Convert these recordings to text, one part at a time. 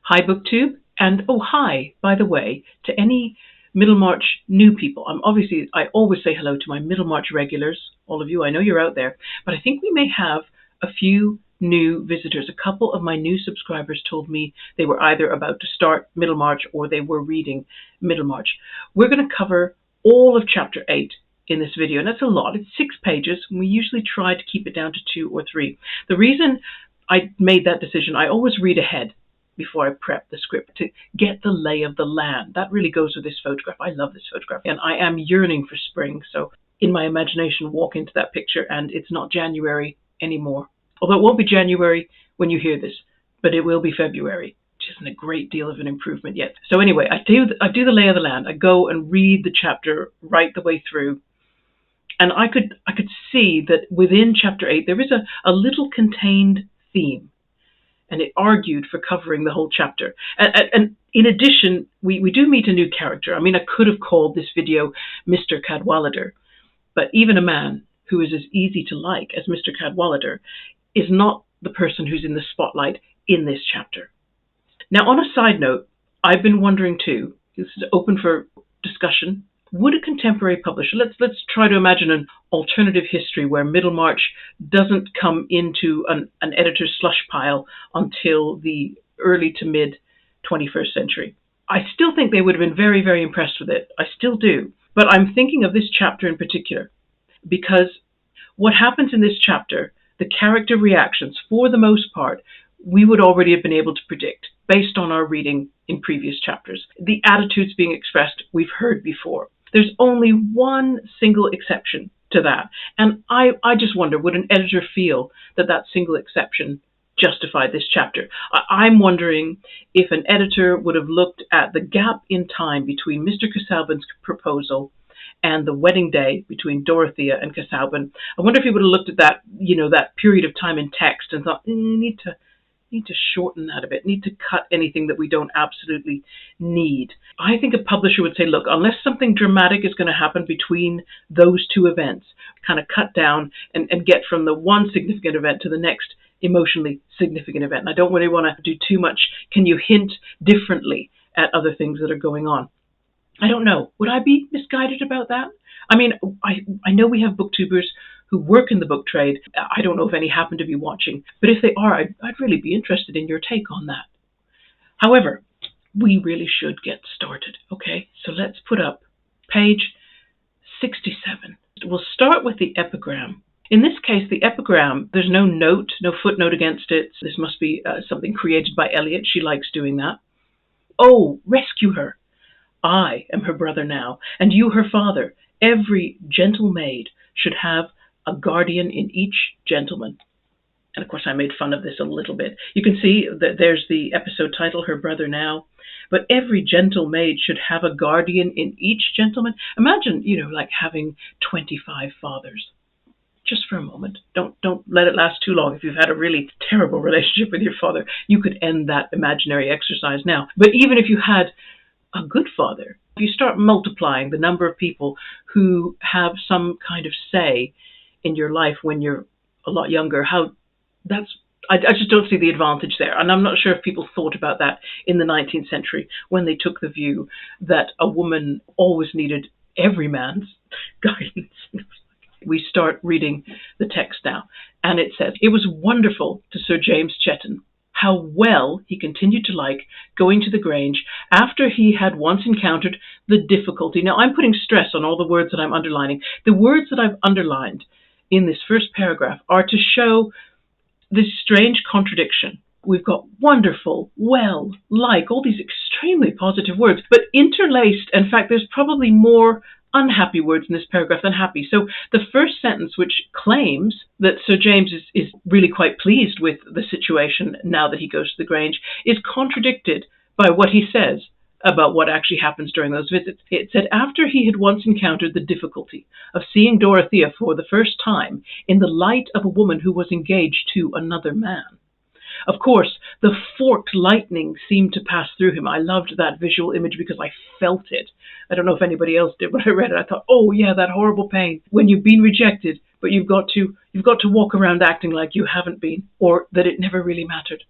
Hi, BookTube, and oh, hi, by the way, to any Middlemarch new people. I always say hello to my Middlemarch regulars, all of you, I know you're out there, but I think we may have a few new visitors. A couple of my new subscribers told me they were either about to start Middlemarch or they were reading Middlemarch. We're going to cover all of Chapter 8 in this video, and that's a lot. It's 6 pages, and we usually try to keep it down to 2 or 3. The reason I made that decision, I always read ahead before I prep the script to get the lay of the land. That really goes with this photograph. I love this photograph, and I am yearning for spring, so in my imagination walk into that picture and it's not January anymore. Although it won't be January when you hear this, but it will be February, which isn't a great deal of an improvement yet. So anyway, I do the lay of the land. I go and read the chapter right the way through, and I could see that within Chapter 8 there is a little contained theme, and it argued for covering the whole chapter. And in addition, we do meet a new character. I mean, I could have called this video Mr. Cadwallader, but even a man who is as easy to like as Mr. Cadwallader is not the person who's in the spotlight in this chapter. Now, on a side note, I've been wondering too, this is open for discussion, would a contemporary publisher, let's try to imagine an alternative history where Middlemarch doesn't come into an editor's slush pile until the early to mid 21st century. I still think they would have been very, very impressed with it. I still do. But I'm thinking of this chapter in particular because what happens in this chapter, the character reactions, for the most part, we would already have been able to predict based on our reading in previous chapters. The attitudes being expressed, we've heard before. There's only one single exception to that. And I just wonder, would an editor feel that that single exception justified this chapter? I'm wondering if an editor would have looked at the gap in time between Mr. Casaubon's proposal and the wedding day between Dorothea and Casaubon. I wonder if he would have looked at that, that period of time in text and thought, need to shorten that a bit, need to cut anything that we don't absolutely need. I think a publisher would say, look, unless something dramatic is going to happen between those two events, kind of cut down and get from the one significant event to the next emotionally significant event. And I don't really want to do too much. Can you hint differently at other things that are going on? I don't know. Would I be misguided about that? I mean, I know we have booktubers who work in the book trade. I don't know if any happen to be watching, but if they are, I'd really be interested in your take on that. However, we really should get started, okay? So let's put up page 67. We'll start with the epigram. In this case, the epigram, there's no note, no footnote against it. This must be something created by Eliot. She likes doing that. Oh, rescue her. I am her brother now, and you her father. Every gentle maid should have a guardian in each gentleman. And of course, I made fun of this a little bit. You can see that there's the episode title, Her Brother Now. But every gentle maid should have a guardian in each gentleman. Imagine, like having 25 fathers. Just for a moment. Don't let it last too long. If you've had a really terrible relationship with your father, you could end that imaginary exercise now. But even if you had a good father, if you start multiplying the number of people who have some kind of say in your life when you're a lot younger, I just don't see the advantage there. And I'm not sure if people thought about that in the 19th century when they took the view that a woman always needed every man's guidance. We start reading the text now, and it says, it was wonderful to Sir James Chetton how well he continued to like going to the Grange after he had once encountered the difficulty. Now, I'm putting stress on all the words that I'm underlining. The words that I've underlined in this first paragraph are to show this strange contradiction. We've got wonderful, well, like, all these extremely positive words, but interlaced. In fact, there's probably more unhappy words in this paragraph than happy. So the first sentence, which claims that Sir James is really quite pleased with the situation now that he goes to the Grange, is contradicted by what he says about what actually happens during those visits. It said, after he had once encountered the difficulty of seeing Dorothea for the first time in the light of a woman who was engaged to another man. Of course, the forked lightning seemed to pass through him. I loved that visual image because I felt it. I don't know if anybody else did. When I read it, I thought, oh yeah, that horrible pain when you've been rejected, but you've got to walk around acting like you haven't been, or that it never really mattered.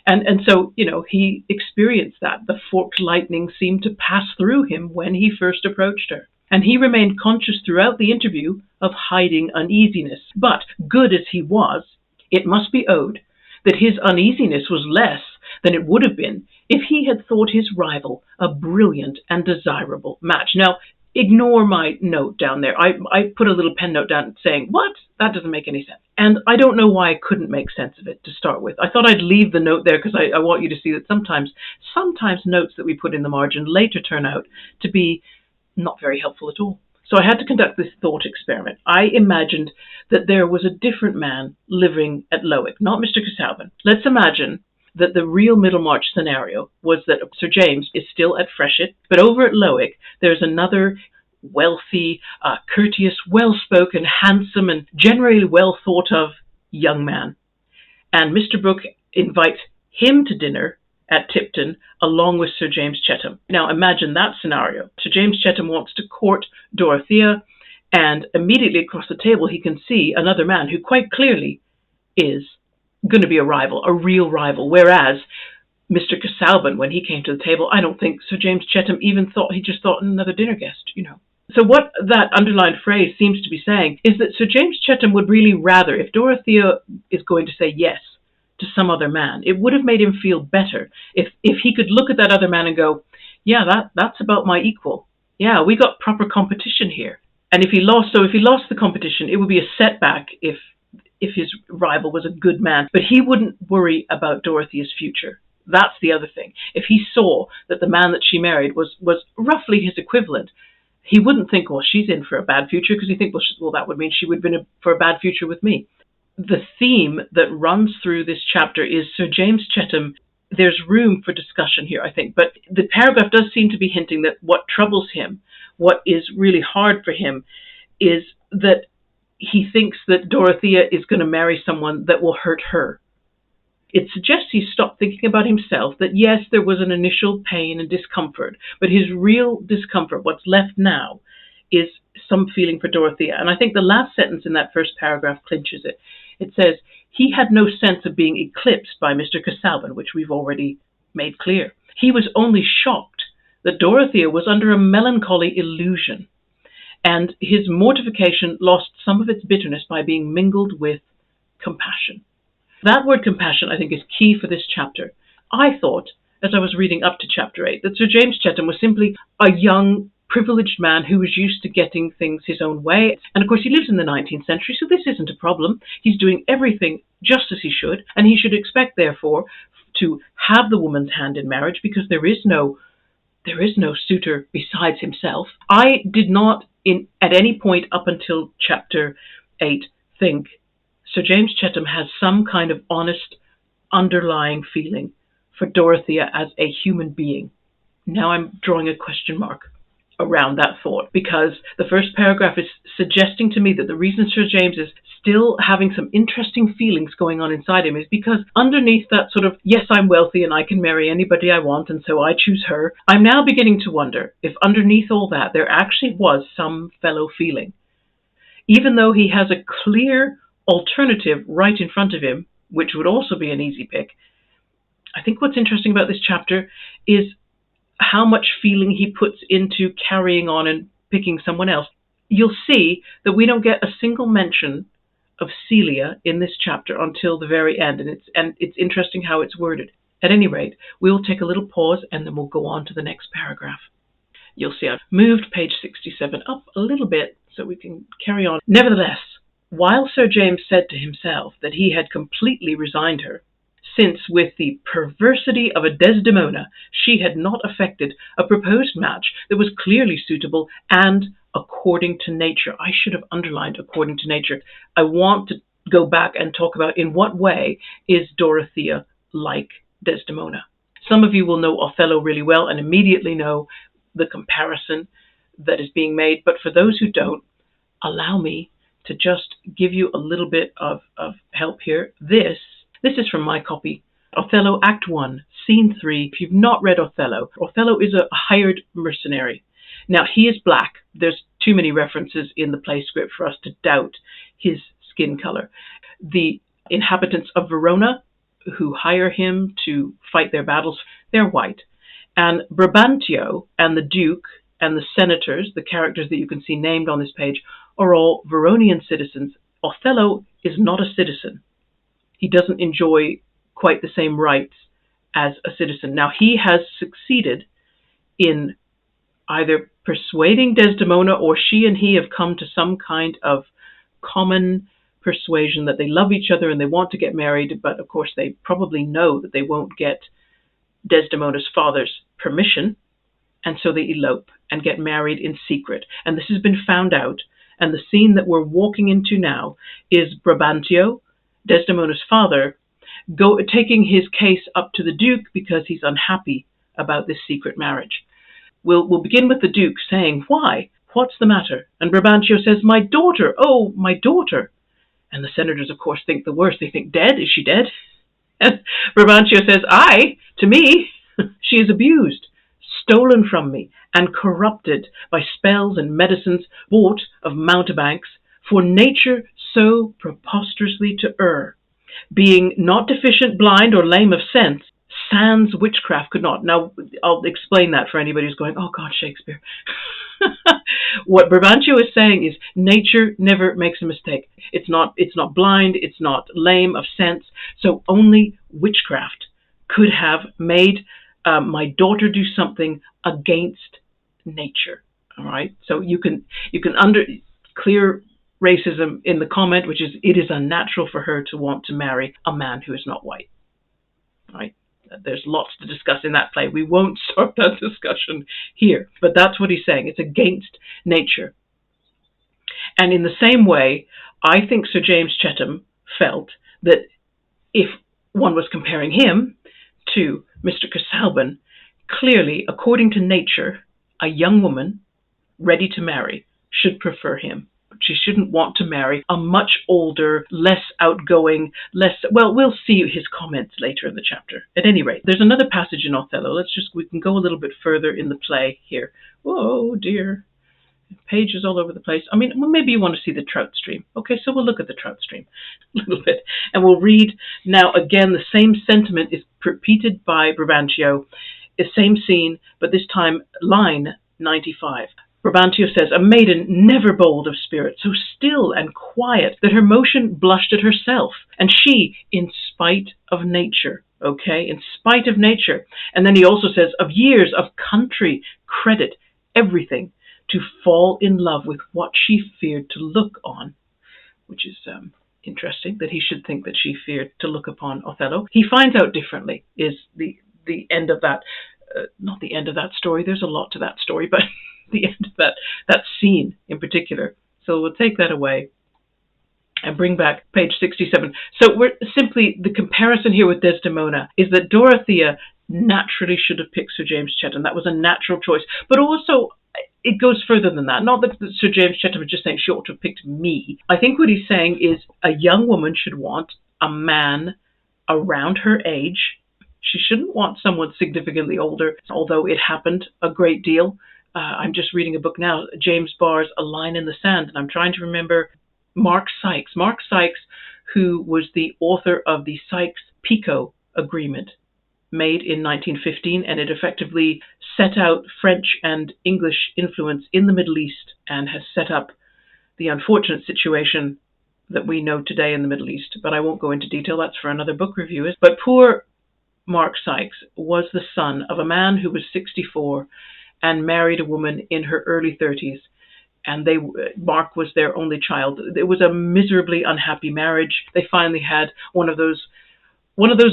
And so, he experienced that. The forked lightning seemed to pass through him when he first approached her. And he remained conscious throughout the interview of hiding uneasiness. But, good as he was, it must be owned that his uneasiness was less than it would have been if he had thought his rival a brilliant and desirable match. Now, ignore my note down there. I put a little pen note down saying, what? That doesn't make any sense. And I don't know why I couldn't make sense of it to start with. I thought I'd leave the note there because I want you to see that sometimes notes that we put in the margin later turn out to be not very helpful at all. So I had to conduct this thought experiment. I imagined that there was a different man living at Lowick, not Mr. Casaubon. Let's imagine that the real Middlemarch scenario was that Sir James is still at Freshitt, but over at Lowick there's another wealthy, courteous, well-spoken, handsome, and generally well thought of young man. And Mr. Brooke invites him to dinner at Tipton along with Sir James Chetham. Now imagine that scenario. Sir James Chetham wants to court Dorothea, and immediately across the table he can see another man who quite clearly is going to be a rival, a real rival, whereas Mr. Casaubon, when he came to the table, I don't think Sir James Chetham even thought, he just thought another dinner guest, So what that underlined phrase seems to be saying is that Sir James Chetham would really rather, if Dorothea is going to say yes to some other man, it would have made him feel better if he could look at that other man and go, yeah, that's about my equal. Yeah, we got proper competition here. And if he lost the competition, it would be a setback if his rival was a good man. But he wouldn't worry about Dorothea's future. That's the other thing. If he saw that the man that she married was roughly his equivalent, he wouldn't think, well, she's in for a bad future, because he'd think, well, that would mean she would have been in for a bad future with me. The theme that runs through this chapter is Sir James Chetham. There's room for discussion here, I think, but the paragraph does seem to be hinting that what troubles him, what is really hard for him, is that he thinks that Dorothea is going to marry someone that will hurt her. It suggests he stopped thinking about himself, that yes, there was an initial pain and discomfort, but his real discomfort, what's left now, is some feeling for Dorothea. And I think the last sentence in that first paragraph clinches it. It says, he had no sense of being eclipsed by Mr. Casaubon, which we've already made clear. He was only shocked that Dorothea was under a melancholy illusion, and his mortification lost some of its bitterness by being mingled with compassion. That word compassion, I think, is key for this chapter. I thought, as I was reading up to chapter 8, that Sir James Chetham was simply a young, privileged man who was used to getting things his own way. And of course, he lives in the 19th century, so this isn't a problem. He's doing everything just as he should, and he should expect, therefore, to have the woman's hand in marriage, because there is no suitor besides himself. I did not, at any point up until chapter 8, think Sir James Chetham has some kind of honest underlying feeling for Dorothea as a human being. Now I'm drawing a question mark around that thought, because the first paragraph is suggesting to me that the reason Sir James is still having some interesting feelings going on inside him is because underneath that sort of, yes, I'm wealthy and I can marry anybody I want and so I choose her, I'm now beginning to wonder if underneath all that there actually was some fellow feeling. Even though he has a clear alternative right in front of him, which would also be an easy pick, I think what's interesting about this chapter is how much feeling he puts into carrying on and picking someone else. You'll see that we don't get a single mention of Celia in this chapter until the very end, and it's interesting how it's worded. At any rate, we'll take a little pause and then we'll go on to the next paragraph. You'll see I've moved page 67 up a little bit so we can carry on. Nevertheless, while Sir James said to himself that he had completely resigned her, since with the perversity of a Desdemona she had not effected a proposed match that was clearly suitable and according to nature. I should have underlined according to nature. I want to go back and talk about in what way is Dorothea like Desdemona. Some of you will know Othello really well and immediately know the comparison that is being made, but for those who don't, allow me to just give you a little bit of help here. This is from my copy. Othello, Act 1, Scene 3. If you've not read Othello, Othello is a hired mercenary. Now, he is black. There's too many references in the play script for us to doubt his skin color. The inhabitants of Verona who hire him to fight their battles, they're white. And Brabantio and the Duke and the senators, the characters that you can see named on this page, are all Veronian citizens. Othello is not a citizen. He doesn't enjoy quite the same rights as a citizen. Now, he has succeeded in either persuading Desdemona, or she and he have come to some kind of common persuasion that they love each other and they want to get married, but of course they probably know that they won't get Desdemona's father's permission, and so they elope and get married in secret. And this has been found out, and the scene that we're walking into now is Brabantio, Desdemona's father, taking his case up to the Duke because he's unhappy about this secret marriage. We'll begin with the Duke saying, "Why? What's the matter?" And Brabantio says, "My daughter, oh, my daughter." And the senators, of course, think the worst. They think, "Dead? Is she dead?" And Brabantio says, "Aye, to me, she is abused, stolen from me, and corrupted by spells and medicines bought of mountebanks, for nature so preposterously to err, being not deficient, blind, or lame of sense, sans witchcraft could not." Now, I'll explain that for anybody who's going, "Oh God, Shakespeare." What Brabantio is saying is nature never makes a mistake. It's not blind, it's not lame of sense. So only witchcraft could have made my daughter do something against nature. All right. So you can clear racism in the comment, which is, it is unnatural for her to want to marry a man who is not white. All right. There's lots to discuss in that play. We won't start that discussion here, but that's what he's saying. It's against nature. And in the same way, I think Sir James Chatham felt that if one was comparing him to Mr. Casaubon, clearly, according to nature, a young woman ready to marry should prefer him. She shouldn't want to marry a much older, less outgoing, well, we'll see his comments later in the chapter. At any rate, there's another passage in Othello. We can go a little bit further in the play here. Oh dear. Pages all over the place. I mean, well, maybe you want to see the trout stream. Okay, so we'll look at the trout stream a little bit. And we'll read now again, the same sentiment is repeated by Brabantio. The same scene, but this time line 95. Brabantio says, "A maiden never bold of spirit, so still and quiet that her motion blushed at herself, and she in spite of nature." Okay, in spite of nature. And then he also says, "Of years, of country, credit, everything, to fall in love with what she feared to look on," which is interesting that he should think that she feared to look upon Othello. He finds out differently is the end of that, not the end of that story. There's a lot to that story, but the end of that scene in particular. So we'll take that away and bring back page 67. So we're simply, the comparison here with Desdemona is that Dorothea naturally should have picked Sir James Chatham. That was a natural choice. But also, it goes further than that. Not that Sir James Chatham is just saying she ought to have picked me. I think what he's saying is a young woman should want a man around her age. She shouldn't want someone significantly older, although it happened a great deal. I'm just reading a book now, James Barr's A Line in the Sand, and I'm trying to remember Mark Sykes. Mark Sykes, who was the author of the Sykes-Picot Agreement, made in 1915, and it effectively set out French and English influence in the Middle East and has set up the unfortunate situation that we know today in the Middle East. But I won't go into detail, that's for another book review. But poor Mark Sykes was the son of a man who was 64 and married a woman in her early 30s. And Mark was their only child. It was a miserably unhappy marriage. They finally had one of those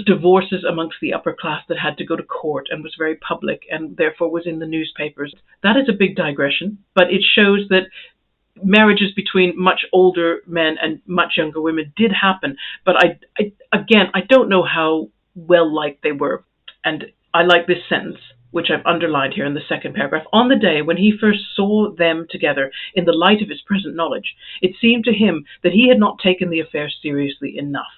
divorces amongst the upper class that had to go to court and was very public and therefore was in the newspapers. That is a big digression, but it shows that marriages between much older men and much younger women did happen. But I don't know how well liked they were. And I like this sentence, which I've underlined here in the second paragraph. "On the day when he first saw them together in the light of his present knowledge, it seemed to him that he had not taken the affair seriously enough.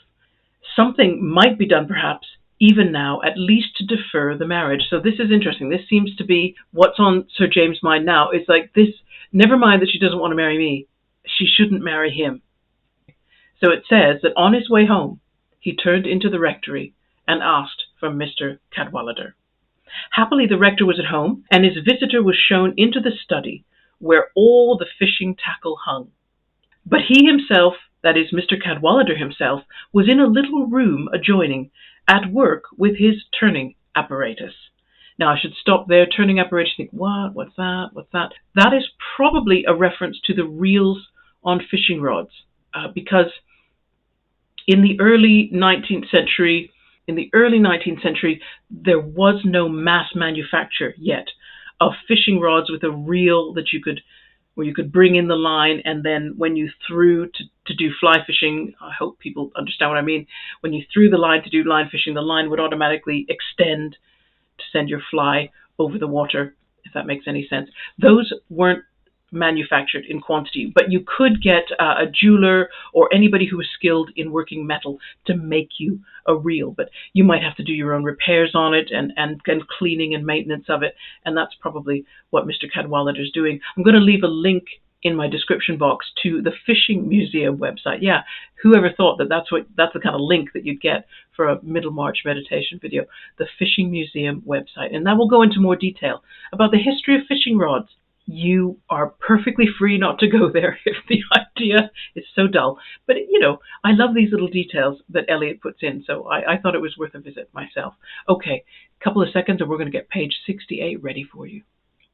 Something might be done, perhaps, even now, at least to defer the marriage." So this is interesting. This seems to be what's on Sir James' mind now. It's like this, never mind that she doesn't want to marry me, she shouldn't marry him. So it says that on his way home, he turned into the rectory and asked for Mr. Cadwallader. Happily, the rector was at home, and his visitor was shown into the study where all the fishing tackle hung. But he himself, that is, Mr. Cadwallader himself, was in a little room adjoining, at work with his turning apparatus. Now, I should stop there. Turning apparatus, think, what? What's that? What's that? That is probably a reference to the reels on fishing rods, because in the early 19th century, there was no mass manufacture yet of fishing rods with a reel that where you could bring in the line, and then when you threw to do fly fishing, I hope people understand what I mean, when you threw the line to do line fishing, the line would automatically extend to send your fly over the water, if that makes any sense. Those weren't manufactured in quantity, but you could get a jeweler or anybody who was skilled in working metal to make you a reel, but you might have to do your own repairs on it and cleaning and maintenance of it, and that's probably what Mr. Cadwallader is doing. I'm going to leave a link in my description box to the Fishing Museum website. Yeah, whoever thought that's the kind of link that you'd get for a Middlemarch meditation video, the Fishing Museum website, and that will go into more detail about the history of fishing rods. You are perfectly free not to go there if the idea is so dull. But, I love these little details that Eliot puts in, so I thought it was worth a visit myself. Okay, a couple of seconds and we're going to get page 68 ready for you.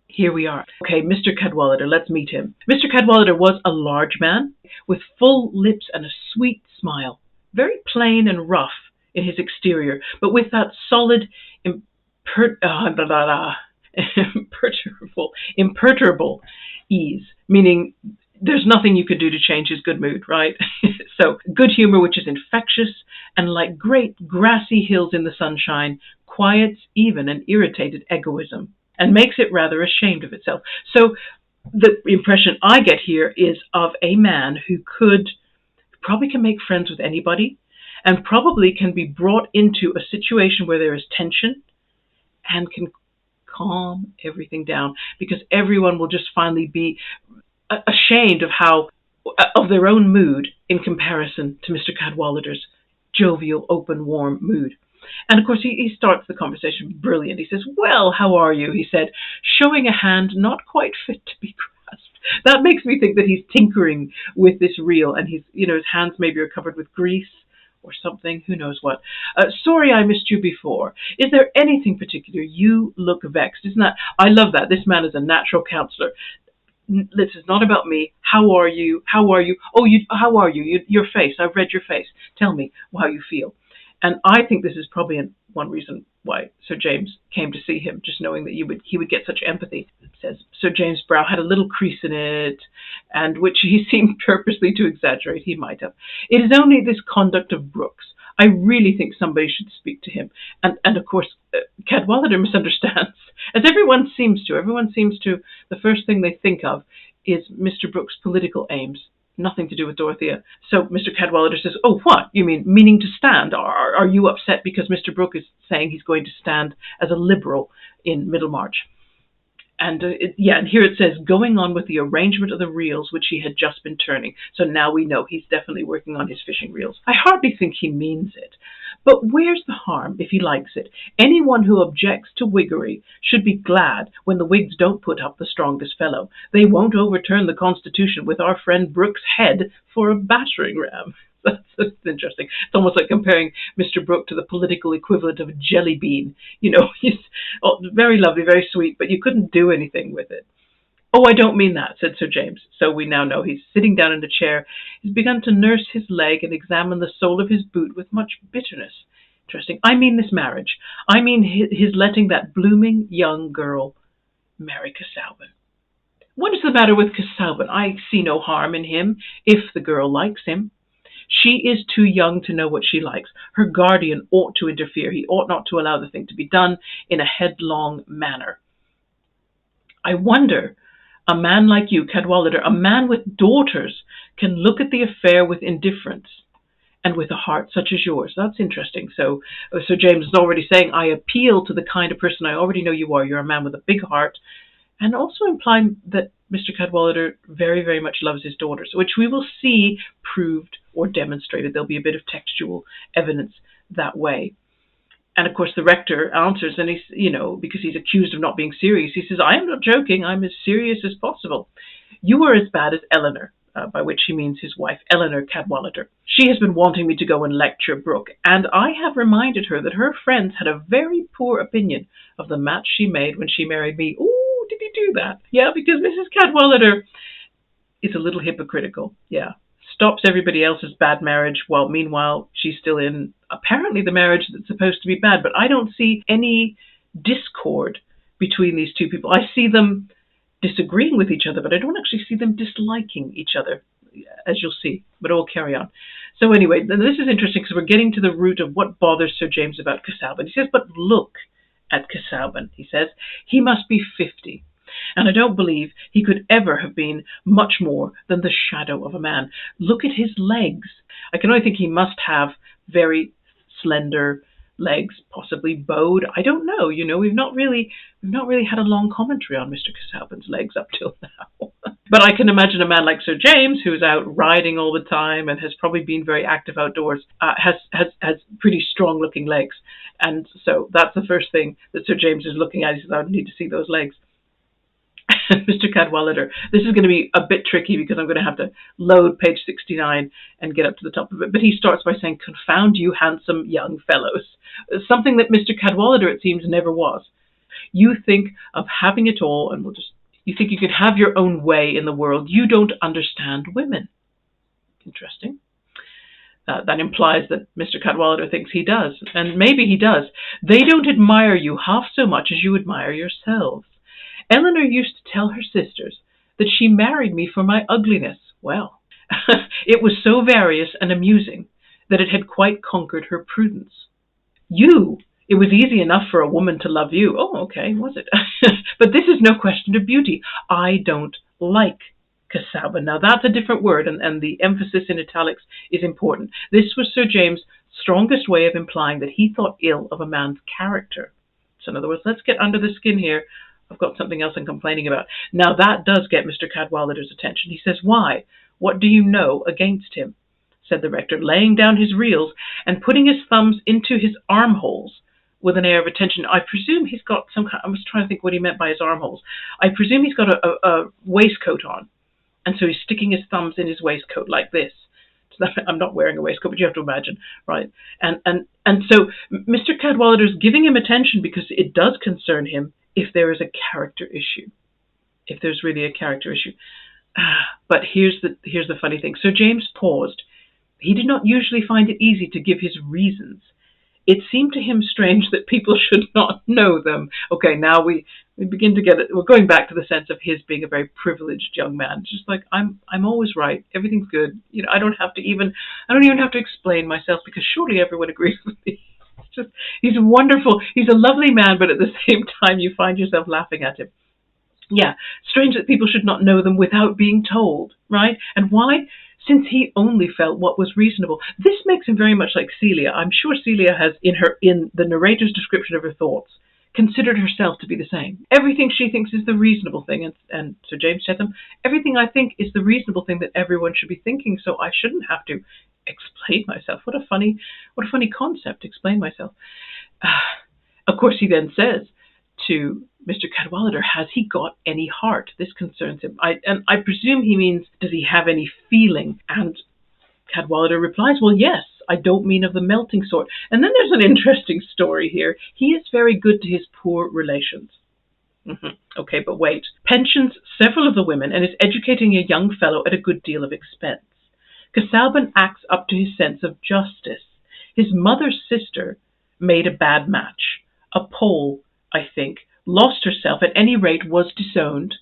Here we are. Okay, Mr. Cadwallader, let's meet him. Mr. Cadwallader was a large man with full lips and a sweet smile, very plain and rough in his exterior, but with that solid, imperturbable ease, meaning there's nothing you could do to change his good mood, right? So good humor, which is infectious, and like great grassy hills in the sunshine, quiets even an irritated egoism and makes it rather ashamed of itself. So the impression I get here is of a man who probably can make friends with anybody, and probably can be brought into a situation where there is tension and can calm everything down, because everyone will just finally be ashamed of their own mood in comparison to Mr. Cadwallader's jovial, open, warm mood. And of course, he starts the conversation brilliant. He says, "Well, how are you?" he said, showing a hand not quite fit to be grasped. That makes me think that he's tinkering with this reel, and his hands maybe are covered with grease or something, who knows what. Sorry I missed you before. Is there anything particular? You look vexed. Isn't that? I love that. This man is a natural counselor. This is not about me. How are you? How are you? Oh, how are you? Your face. I've read your face. Tell me how you feel. And I think this is probably one reason why Sir James came to see him, just knowing that he would get such empathy. It says, Sir James' brow had a little crease in it, and which he seemed purposely to exaggerate. He might have. It is only this conduct of Brooks. I really think somebody should speak to him. And of course, Cadwallader misunderstands, as everyone seems to. Everyone seems to, the first thing they think of is Mr. Brooks' political aims. Nothing to do with Dorothea. So Mr. Cadwallader says, "Oh, what? You mean meaning to stand? Are you upset because Mr. Brooke is saying he's going to stand as a liberal in Middlemarch?" And and here it says, going on with the arrangement of the reels which he had just been turning. So now we know he's definitely working on his fishing reels. I hardly think he means it. But where's the harm if he likes it? Anyone who objects to Whiggery should be glad when the Whigs don't put up the strongest fellow. They won't overturn the Constitution with our friend Brooke's head for a battering ram. That's interesting. It's almost like comparing Mr. Brooke to the political equivalent of a jelly bean. He's very lovely, very sweet, but you couldn't do anything with it. "Oh, I don't mean that," said Sir James. So we now know he's sitting down in a chair. He's begun to nurse his leg and examine the sole of his boot with much bitterness. Interesting. "I mean this marriage. I mean his letting that blooming young girl marry Casaubon. What is the matter with Casaubon? I see no harm in him if the girl likes him. She is too young to know what she likes. Her guardian ought to interfere. He ought not to allow the thing to be done in a headlong manner. I wonder, a man like you, Cadwallader, a man with daughters, can look at the affair with indifference and with a heart such as yours." That's interesting. So Sir James is already saying, I appeal to the kind of person I already know you are. You're a man with a big heart. And also implying that Mr. Cadwallader very, very much loves his daughters, which we will see proved or demonstrated. There'll be a bit of textual evidence that way. And of course, the rector answers, and he's, because he's accused of not being serious, he says, "I am not joking. I'm as serious as possible. You are as bad as Eleanor," by which he means his wife, Eleanor Cadwallader. "She has been wanting me to go and lecture Brooke, and I have reminded her that her friends had a very poor opinion of the match she made when she married me." Oh, did he do that? Yeah, because Mrs. Cadwallader is a little hypocritical. Yeah. Stops everybody else's bad marriage while meanwhile she's still in apparently the marriage that's supposed to be bad. But I don't see any discord between these two people. I see them disagreeing with each other, but I don't actually see them disliking each other, as you'll see. But I'll carry on. So anyway, this is interesting because we're getting to the root of what bothers Sir James about Casaubon. He says, "But look at Casaubon," he says. "He must be 50. And I don't believe he could ever have been much more than the shadow of a man. Look at his legs. I can only think he must have very slender legs, possibly bowed. I don't know. We've not really had a long commentary on Mr. Casaubon's legs up till now. But I can imagine a man like Sir James, who's out riding all the time and has probably been very active outdoors, has pretty strong-looking legs. And so that's the first thing that Sir James is looking at. He says, "I need to see those legs." Mr. Cadwallader, this is going to be a bit tricky because I'm going to have to load page 69 and get up to the top of it. But he starts by saying, "Confound you handsome young fellows." Something that Mr. Cadwallader, it seems, never was. You think of having it all, and you think you could have your own way in the world. You don't understand women. Interesting. That implies that Mr. Cadwallader thinks he does, and maybe he does. "They don't admire you half so much as you admire yourselves. Eleanor used to tell her sisters that she married me for my ugliness. Well, it was so various and amusing that it had quite conquered her prudence. It was easy enough for a woman to love you." Oh, okay, was it? "But this is no question of beauty. I don't like Casaubon." Now that's a different word, and the emphasis in italics is important. This was Sir James' strongest way of implying that he thought ill of a man's character. So in other words, let's get under the skin here. I've got something else I'm complaining about. Now that does get Mr. Cadwallader's attention. He says, "Why, what do you know against him?" said the rector, laying down his reels and putting his thumbs into his armholes with an air of attention. I presume he's got some kind, I was trying to think what he meant by his armholes. I presume he's got a waistcoat on, and so he's sticking his thumbs in his waistcoat like this. I'm not wearing a waistcoat, but you have to imagine, right? And so Mr. Cadwallader's giving him attention because it does concern him if there is a character issue, if there's really a character issue. But here's the funny thing. Sir James paused. He did not usually find it easy to give his reasons. It seemed to him strange that people should not know them. Okay, now we begin to get it. We're going back to the sense of his being a very privileged young man. It's just like, I'm always right. Everything's good. I don't even have to explain myself because surely everyone agrees with me. He's wonderful. He's a lovely man, but at the same time, you find yourself laughing at him. Yeah, strange that people should not know them without being told, right? And why? Since he only felt what was reasonable. This makes him very much like Celia. I'm sure Celia has, in the narrator's description of her thoughts, considered herself to be the same. Everything she thinks is the reasonable thing, and Sir James said to him, everything I think is the reasonable thing that everyone should be thinking, so I shouldn't have to explain myself. What a funny concept, explain myself. Of course, he then says to Mr. Cadwallader, has he got any heart? This concerns him. I presume he means, does he have any feeling? And Cadwallader replies, well, yes, I don't mean of the melting sort. And then there's an interesting story here. He is very good to his poor relations. Okay, but wait. Pensions several of the women and is educating a young fellow at a good deal of expense. Casaubon acts up to his sense of justice. His mother's sister made a bad match. A Pole, I think, lost herself, at any rate was disowned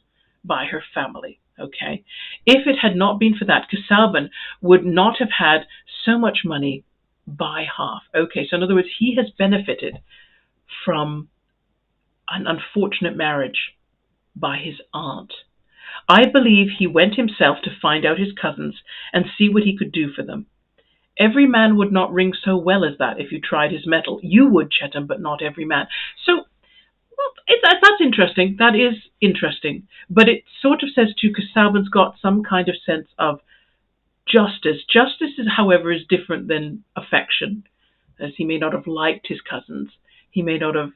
by her family. Okay, if it had not been for that, Casaubon would not have had so much money by half. Okay, so in other words, he has benefited from an unfortunate marriage by his aunt. I believe he went himself to find out his cousins and see what he could do for them. Every man would not ring so well as that if you tried his mettle. You would, Chettam, but not every man. So, well, that's interesting. That is interesting. But it sort of says, too, Casaubon's got some kind of sense of justice. Justice, however, is different than affection, as he may not have liked his cousins. He may not have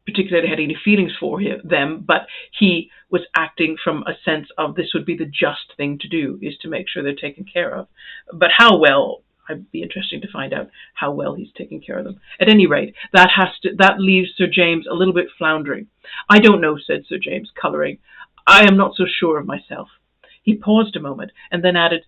particularly had any feelings for them, but he was acting from a sense of this would be the just thing to do, is to make sure they're taken care of. But how well, I'd be interesting to find out how well he's taking care of them. At any rate, that leaves Sir James a little bit floundering. I don't know, said Sir James, colouring. I am not so sure of myself. He paused a moment and then added,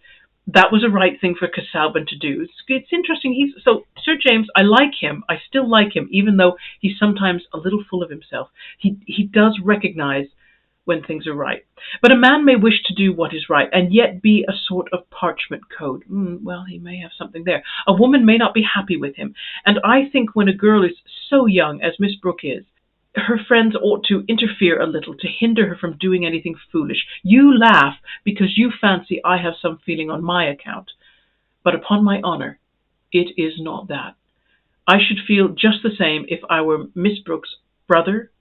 that was a right thing for Casaubon to do. It's interesting. So Sir James, I like him. I still like him, even though he's sometimes a little full of himself. He does recognize when things are right. But a man may wish to do what is right and yet be a sort of parchment code. Well, he may have something there. A woman may not be happy with him. And I think when a girl is so young as Miss Brooke is, her friends ought to interfere a little to hinder her from doing anything foolish. You laugh because you fancy I have some feeling on my account. But upon my honour, it is not that. I should feel just the same if I were Miss Brooke's brother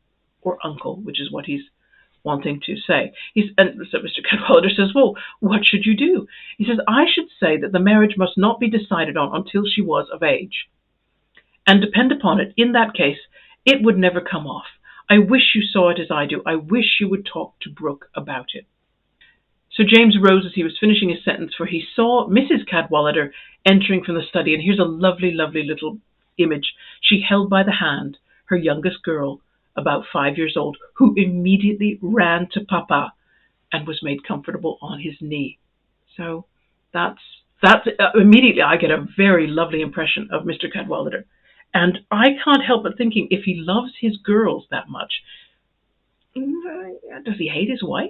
or uncle, which is what he's wanting to say. And so Mr. Cadwallader says, well, what should you do? He says, I should say that the marriage must not be decided on until she was of age. And depend upon it, in that case, it would never come off. I wish you saw it as I do. I wish you would talk to Brooke about it. Sir James rose as he was finishing his sentence, for he saw Mrs. Cadwallader entering from the study, and here's a lovely, lovely little image. She held by the hand her youngest girl, about 5 years old, who immediately ran to Papa and was made comfortable on his knee. So that's immediately I get a very lovely impression of Mr. Cadwallader. And I can't help but thinking, if he loves his girls that much, does he hate his wife?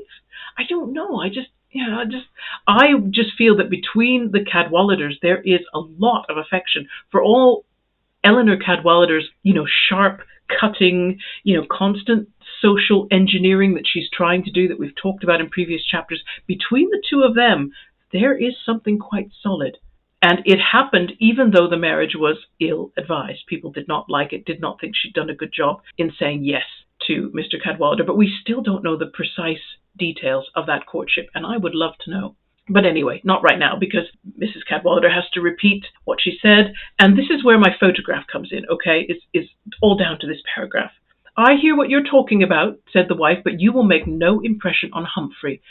I don't know. I just feel that between the Cadwalladers there is a lot of affection for all Eleanor Cadwallader's, sharp cutting, constant social engineering that she's trying to do, that we've talked about in previous chapters. Between the two of them, there is something quite solid. And it happened even though the marriage was ill-advised. People did not like it, did not think she'd done a good job in saying yes to Mr. Cadwallader. But we still don't know the precise details of that courtship, and I would love to know. But anyway, not right now, because Mrs. Cadwallader has to repeat what she said. And this is where my photograph comes in, okay? It's all down to this paragraph. I hear what you're talking about, said the wife, but you will make no impression on Humphrey.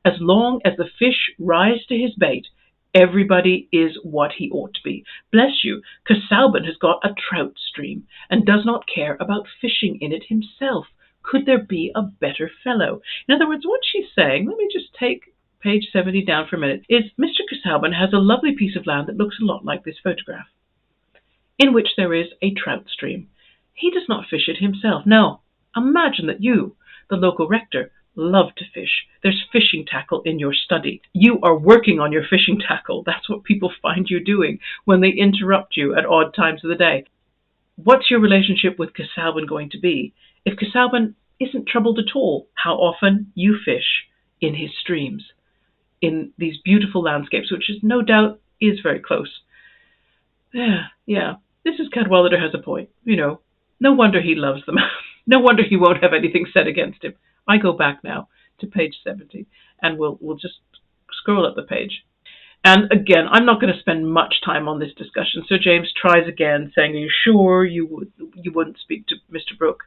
As long as the fish rise to his bait, everybody is what he ought to be. Bless you, Casaubon has got a trout stream and does not care about fishing in it himself. Could there be a better fellow? In other words, what she's saying, let me just take page 70 down for a minute, is Mr. Casaubon has a lovely piece of land that looks a lot like this photograph, in which there is a trout stream. He does not fish it himself. No, imagine that you, the local rector, love to fish. There's fishing tackle in your study. You are working on your fishing tackle. That's what people find you doing when they interrupt you at odd times of the day. What's your relationship with Casaubon going to be if Casaubon isn't troubled at all how often you fish in his streams, in these beautiful landscapes, which is no doubt is very close? Yeah, Mrs. Cadwallader has a point. No wonder he loves them. No wonder he won't have anything said against him. I go back now to page 70, and we'll just scroll up the page. And again, I'm not going to spend much time on this discussion. Sir James tries again, saying, "Are you sure you wouldn't speak to Mr. Brooke?"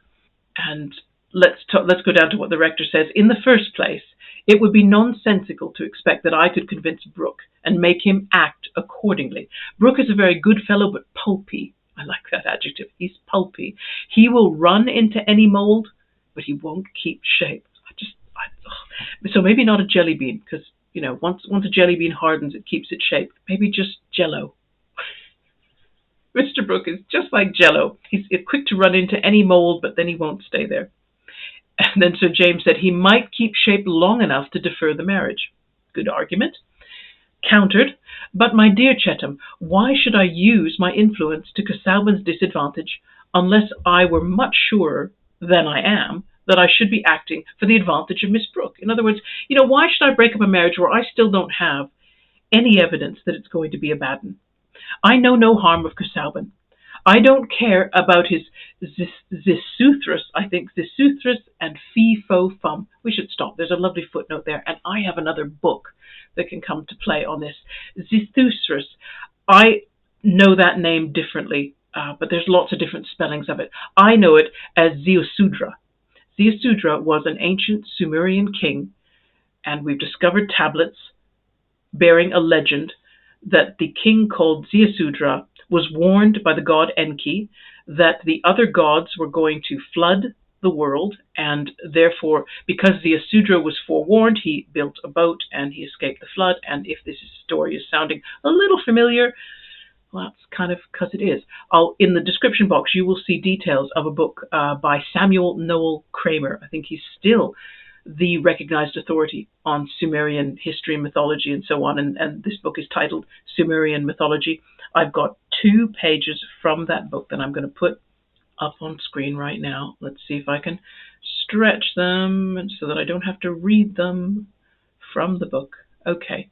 And let's go down to what the rector says. In the first place, it would be nonsensical to expect that I could convince Brooke and make him act accordingly. Brooke is a very good fellow, but pulpy. I like that adjective. He's pulpy. He will run into any mold, but he won't keep shape. So maybe not a jelly bean, because once a jelly bean hardens, it keeps its shape. Maybe just Jello. Mr. Brooke is just like Jello. He's quick to run into any mold, but then he won't stay there. And then Sir James said he might keep shape long enough to defer the marriage. Good argument. Countered, but my dear Chetham, why should I use my influence to Casaubon's disadvantage unless I were much surer than I am that I should be acting for the advantage of Miss Brooke? In other words, why should I break up a marriage where I still don't have any evidence that it's going to be a bad one? I know no harm of Casaubon. I don't care about his Zisuthras, Zisuthras and Fee-Fo-Fum. We should stop. There's a lovely footnote there, and I have another book that can come to play on this. Zisuthras, I know that name differently but there's lots of different spellings of it. I know it as Ziusudra. Ziusudra was an ancient Sumerian king, and we've discovered tablets bearing a legend that the king called Ziusudra was warned by the god Enki that the other gods were going to flood the world, and therefore, because Ziusudra was forewarned, he built a boat and he escaped the flood. And if this story is sounding a little familiar, well, that's kind of because it is. In the description box, you will see details of a book by Samuel Noel Kramer. I think he's still the recognized authority on Sumerian history and mythology and so on. And this book is titled Sumerian Mythology. I've got 2 pages from that book that I'm going to put up on screen right now. Let's see if I can stretch them so that I don't have to read them from the book. Okay.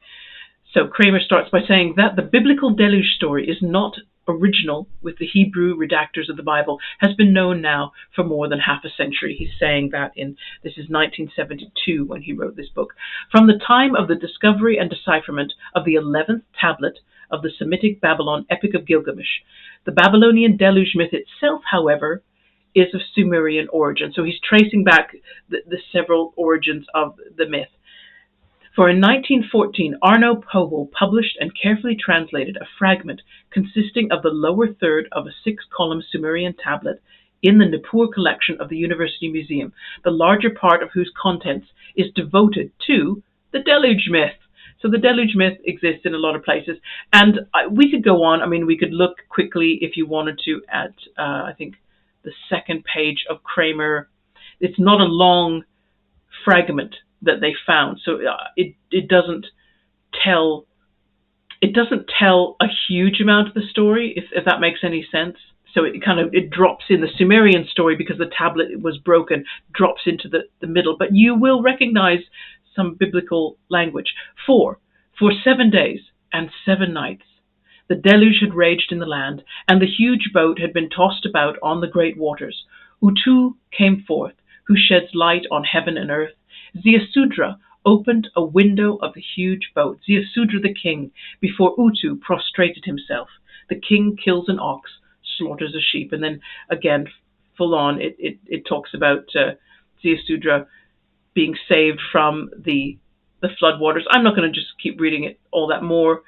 So Kramer starts by saying that the biblical deluge story is not original with the Hebrew redactors of the Bible, has been known now for more than half a century. He's saying that this is 1972 when he wrote this book. From the time of the discovery and decipherment of the 11th tablet of the Semitic Babylon Epic of Gilgamesh, the Babylonian deluge myth itself, however, is of Sumerian origin. So he's tracing back the several origins of the myth. For in 1914, Arno Powell published and carefully translated a fragment consisting of the lower third of a 6-column Sumerian tablet in the Nippur collection of the University Museum, the larger part of whose contents is devoted to the deluge myth. So the deluge myth exists in a lot of places. And we could go on. I mean, we could look quickly, if you wanted to, at, I think, the second page of Kramer. It's not a long fragment that they found, so it doesn't tell a huge amount of the story, if that makes any sense. So it drops in the Sumerian story, because the tablet was broken, drops into the middle, but you will recognize some biblical language. For 7 days and 7 nights the deluge had raged in the land, and the huge boat had been tossed about on the great waters. Utu came forth, who sheds light on heaven and earth. Ziusudra opened a window of the huge boat. Ziusudra the king, before Utu, prostrated himself. The king kills an ox, slaughters a sheep, and then again, full on, it talks about Ziusudra being saved from the flood waters. I'm not going to just keep reading it all that more,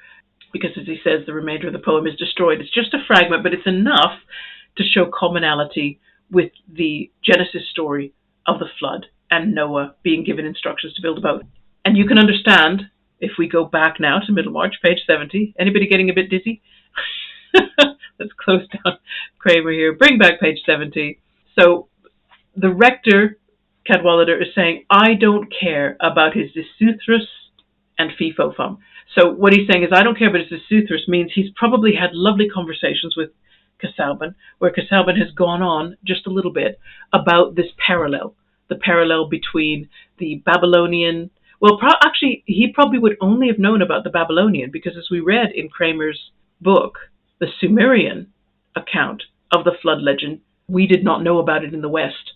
because as he says, the remainder of the poem is destroyed. It's just a fragment, but it's enough to show commonality with the Genesis story of the flood and Noah being given instructions to build a boat. And you can understand, if we go back now to Middlemarch, page 70. Anybody getting a bit dizzy? Let's close down Kramer here. Bring back page 70. So the rector, Cadwallader, is saying, I don't care about his Zisuthros and Fifofum. So what he's saying is, I don't care about his Zisuthros means he's probably had lovely conversations with Casaubon, where Casaubon has gone on just a little bit about this parallel, the parallel between the Babylonian. Well, actually, he probably would only have known about the Babylonian, because as we read in Kramer's book, the Sumerian account of the flood legend, we did not know about it in the West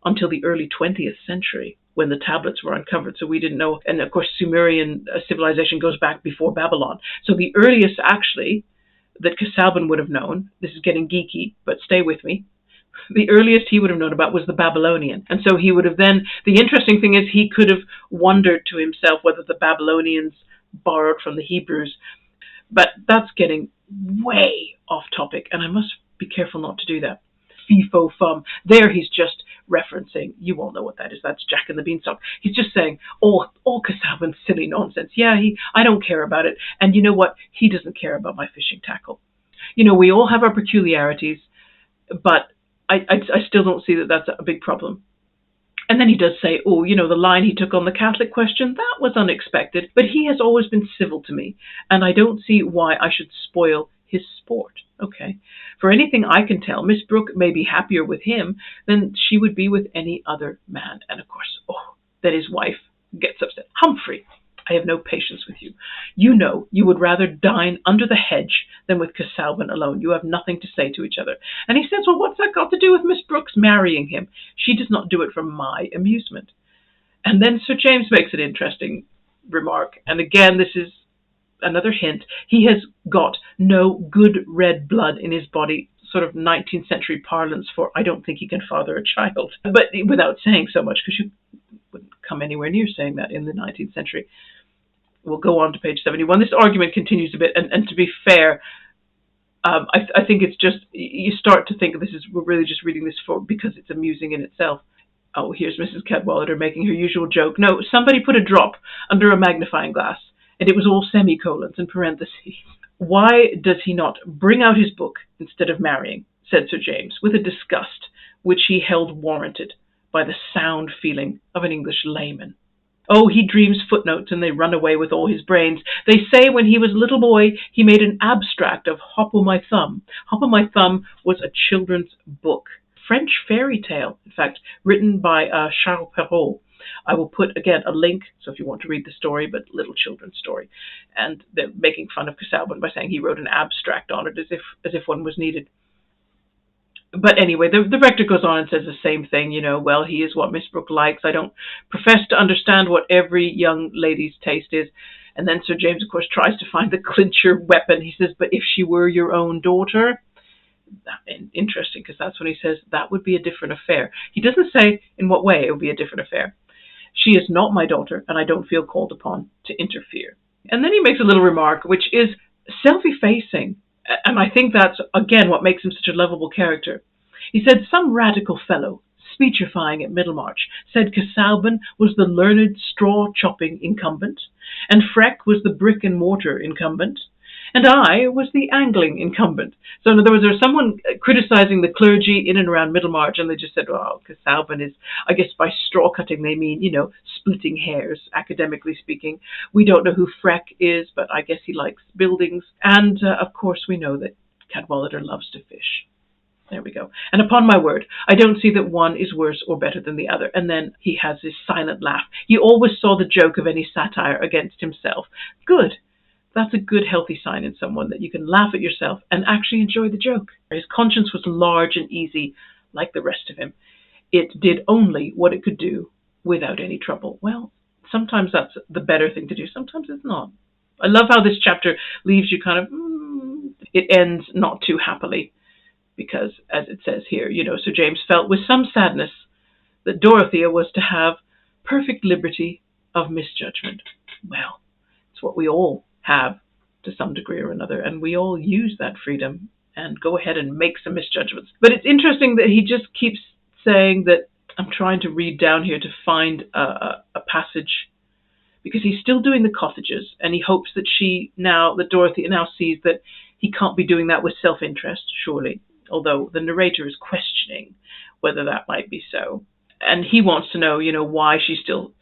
until the early 20th century, when the tablets were uncovered. So we didn't know. And of course, Sumerian civilization goes back before Babylon. So the earliest, actually, that Casaubon would have known, this is getting geeky, but stay with me, the earliest he would have known about was the Babylonian. And so he would have then, the interesting thing is, he could have wondered to himself whether the Babylonians borrowed from the Hebrews. But that's getting way off topic, and I must be careful not to do that. Fifofum. There he's just referencing, you all know what that is, that's Jack and the Beanstalk. He's just saying, all Casaubon's silly nonsense. Yeah, I don't care about it. And you know what? He doesn't care about my fishing tackle. You know, we all have our peculiarities, but I still don't see that that's a big problem. And then he does say, oh, you know, the line he took on the Catholic question, that was unexpected, but he has always been civil to me, and I don't see why I should spoil his sport. Okay. For anything I can tell, Miss Brooke may be happier with him than she would be with any other man. And of course, then his wife gets upset. Humphrey, I have no patience with you. You know you would rather dine under the hedge than with Casaubon alone. You have nothing to say to each other. And he says, well, what's that got to do with Miss Brooks marrying him? She does not do it for my amusement. And then Sir James makes an interesting remark. And again, this is another hint. He has got no good red blood in his body, sort of 19th century parlance for I don't think he can father a child. But without saying so much, because you wouldn't come anywhere near saying that in the 19th century. We'll go on to page 71. This argument continues a bit, and to be fair, I think it's just, you start to think we're really just reading this because it's amusing in itself. Oh, here's Mrs. Cadwallader making her usual joke. No, somebody put a drop under a magnifying glass, and it was all semicolons and parentheses. Why does he not bring out his book instead of marrying, said Sir James, with a disgust which he held warranted by the sound feeling of an English layman. Oh, he dreams footnotes and they run away with all his brains. They say when he was a little boy, he made an abstract of Hop o' My Thumb. Hop o' My Thumb was a children's book, French fairy tale, in fact, written by Charles Perrault. I will put, again, a link, so if you want to read the story, but little children's story. And they're making fun of Casaubon by saying he wrote an abstract on it as if one was needed. But anyway, the rector goes on and says the same thing, well, he is what Miss Brooke likes. I don't profess to understand what every young lady's taste is. And then Sir James, of course, tries to find the clincher weapon. He says, but if she were your own daughter, interesting, because that's when he says that would be a different affair. He doesn't say in what way it would be a different affair. She is not my daughter, and I don't feel called upon to interfere. And then he makes a little remark, which is self-effacing. And I think that's, again, what makes him such a lovable character. He said, some radical fellow, speechifying at Middlemarch, said Casaubon was the learned straw-chopping incumbent, and Freck was the brick-and-mortar incumbent, and I was the angling incumbent. So in other words, there was someone criticizing the clergy in and around Middlemarch, and they just said, well, Casaubon is, I guess by straw cutting they mean, splitting hairs, academically speaking. We don't know who Freck is, but I guess he likes buildings. And, of course, we know that Cadwallader loves to fish. There we go. And upon my word, I don't see that one is worse or better than the other. And then he has this silent laugh. He always saw the joke of any satire against himself. Good. That's a good, healthy sign in someone, that you can laugh at yourself and actually enjoy the joke. His conscience was large and easy, like the rest of him. It did only what it could do without any trouble. Well, sometimes that's the better thing to do. Sometimes it's not. I love how this chapter leaves you kind of, it ends not too happily. Because, as it says here, Sir James felt with some sadness that Dorothea was to have perfect liberty of misjudgment. Well, it's what we all have to some degree or another, and we all use that freedom and go ahead and make some misjudgments. But it's interesting that he just keeps saying that, I'm trying to read down here to find a passage, because he's still doing the cottages, and he hopes that Dorothea now sees that he can't be doing that with self-interest, surely. Although the narrator is questioning whether that might be so. And he wants to know, why she still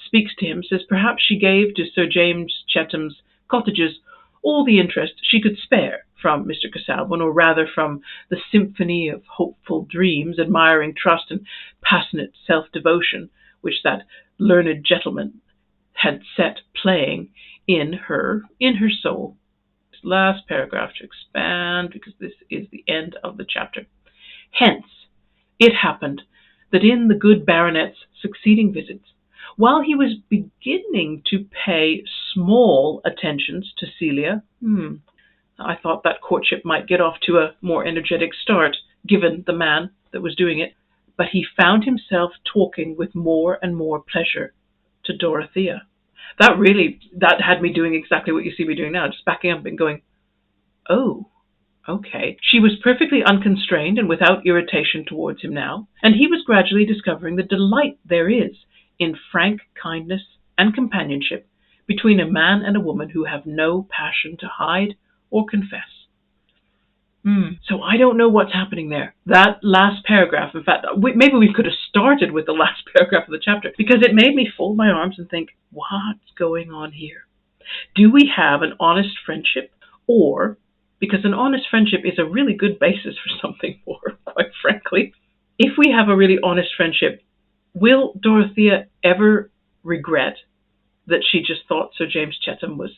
speaks to him. Says perhaps she gave to Sir James Chetham's cottages all the interest she could spare from Mr. Casaubon, or rather from the symphony of hopeful dreams, admiring trust, and passionate self-devotion which that learned gentleman had set playing in her soul. Last paragraph to expand, because this is the end of the chapter. Hence, it happened that in the good baronet's succeeding visits, while he was beginning to pay small attentions to Celia, I thought that courtship might get off to a more energetic start, given the man that was doing it, but he found himself talking with more and more pleasure to Dorothea. That had me doing exactly what you see me doing now, just backing up and going, oh, okay. She was perfectly unconstrained and without irritation towards him now, and he was gradually discovering the delight there is in frank kindness and companionship between a man and a woman who have no passion to hide or confess. So I don't know what's happening there. That last paragraph, in fact, maybe we could have started with the last paragraph of the chapter, because it made me fold my arms and think, what's going on here? Do we have an honest friendship? Or, because an honest friendship is a really good basis for something more, quite frankly. If we have a really honest friendship, will Dorothea ever regret that she just thought Sir James Chetham was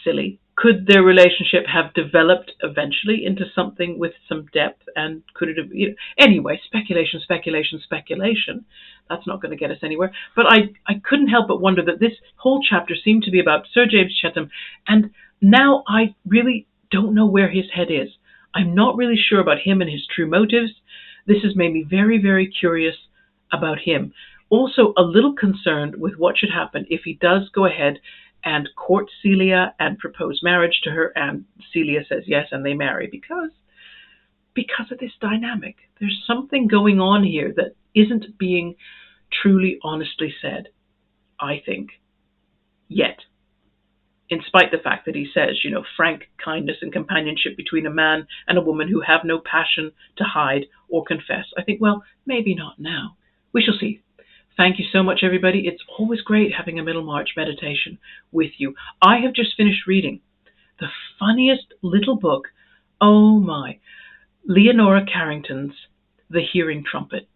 silly? Could their relationship have developed eventually into something with some depth? And could it have, anyway, speculation. That's not going to get us anywhere. But I couldn't help but wonder that this whole chapter seemed to be about Sir James Chetham and now I really don't know where his head is. I'm not really sure about him and his true motives. This has made me very, very curious about him. Also, a little concerned with what should happen if he does go ahead and court Celia and propose marriage to her, and Celia says yes and they marry, because of this dynamic. There's something going on here that isn't being truly honestly said, I think, yet. In spite of the fact that he says, frank kindness and companionship between a man and a woman who have no passion to hide or confess. I think, well, maybe not now. We shall see. Thank you so much, everybody. It's always great having a Middlemarch meditation with you. I have just finished reading the funniest little book. Oh my. Leonora Carrington's The Hearing Trumpet.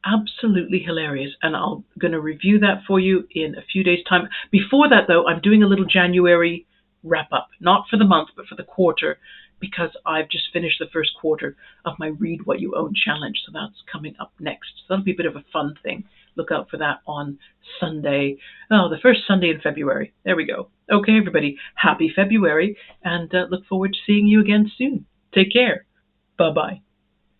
Absolutely hilarious, and I'm going to review that for you in a few days' time. Before that, though, I'm doing a little January wrap-up, not for the month, but for the quarter, because I've just finished the first quarter of my Read What You Own challenge, so that's coming up next. So that'll be a bit of a fun thing. Look out for that on Sunday. Oh, the first Sunday in February. There we go. Okay, everybody, happy February, and look forward to seeing you again soon. Take care. Bye-bye.